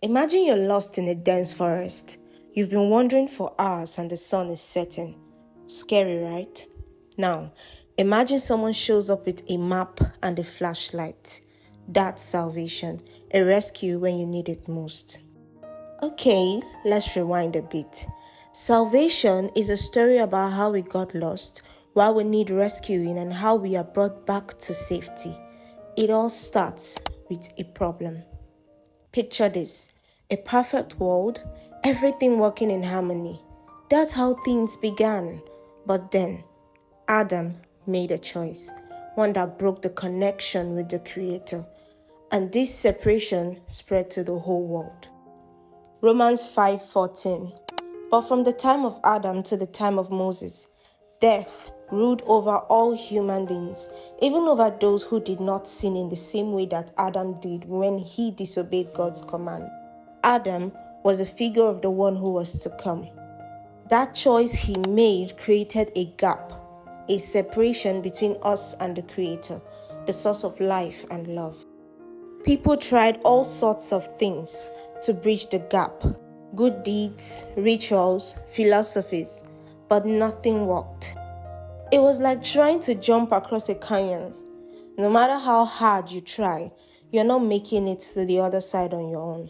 Imagine you're lost in a dense forest. You've been wandering for hours and the sun is setting. Scary, right? Now, imagine someone shows up with a map and a flashlight. That's salvation, a rescue when you need it most. Okay, let's rewind a bit. Salvation is a story about how we got lost, why we need rescuing, and how we are brought back to safety. It all starts with a problem. Picture this, a perfect world, everything working in harmony. That's how things began. But then, Adam made a choice, one that broke the connection with the Creator. And this separation spread to the whole world. Romans 5:14. But from the time of Adam to the time of Moses, death ruled over all human beings, even over those who did not sin in the same way that Adam did when he disobeyed God's command. Adam was a figure of the one who was to come. That choice he made created a gap, a separation between us and the Creator, the source of life and love. People tried all sorts of things to bridge the gap. Good deeds, rituals, philosophies, but nothing worked. It was like trying to jump across a canyon. No matter how hard you try, you're not making it to the other side on your own.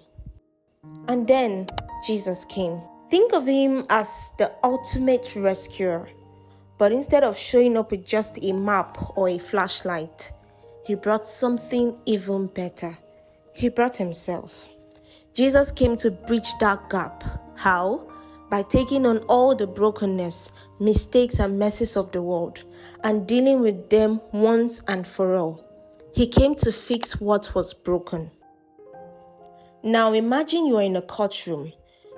And then Jesus came. Think of him as the ultimate rescuer. But instead of showing up with just a map or a flashlight, he brought something even better. He brought himself. Jesus came to bridge that gap. How? By taking on all the brokenness, mistakes, and messes of the world and dealing with them once and for all. He came to fix what was broken. Now imagine you are in a courtroom,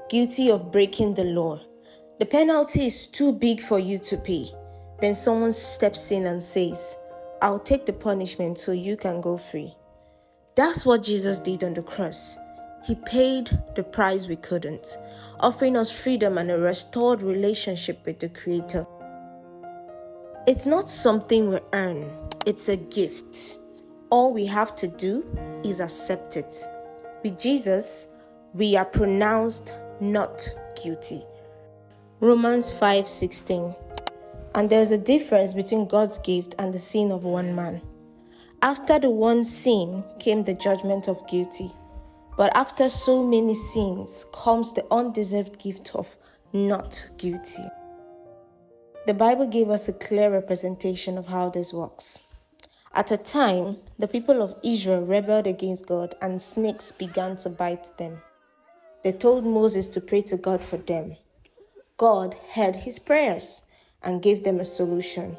guilty of breaking the law. The penalty is too big for you to pay. Then someone steps in and says, "I'll take the punishment so you can go free." That's what Jesus did on the cross. He paid the price we couldn't, offering us freedom and a restored relationship with the Creator. It's not something we earn, it's a gift. All we have to do is accept it. With Jesus, we are pronounced not guilty. Romans 5:16. And there's a difference between God's gift and the sin of one man. After the one sin came the judgment of guilty. But after so many sins comes the undeserved gift of not guilty. The Bible gave us a clear representation of how this works. At a time, the people of Israel rebelled against God and snakes began to bite them. They told Moses to pray to God for them. God heard his prayers and gave them a solution.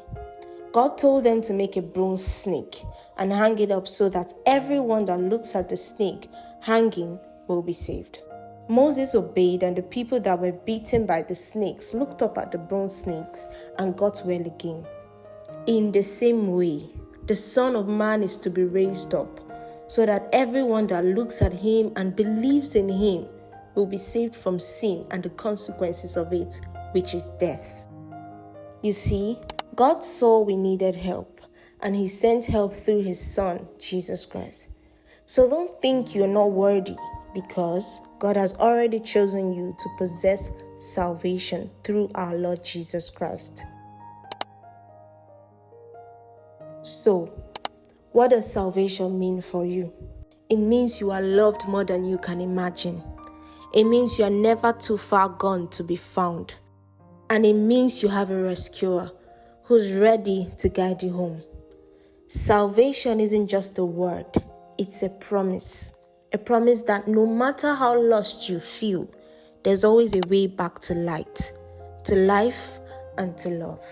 God told them to make a bronze snake and hang it up so that everyone that looks at the snake hanging will be saved. Moses obeyed, and the people that were beaten by the snakes looked up at the bronze snakes and got well again. In the same way, the Son of Man is to be raised up so that everyone that looks at him and believes in him will be saved from sin and the consequences of it, which is death. You see, God saw we needed help, and he sent help through his Son, Jesus Christ. So don't think you're not worthy, because God has already chosen you to possess salvation through our Lord Jesus Christ. So, what does salvation mean for you? It means you are loved more than you can imagine. It means you are never too far gone to be found. And it means you have a rescuer who's ready to guide you home. Salvation isn't just a word, it's a promise. A promise that no matter how lost you feel, there's always a way back to light, to life, and to love.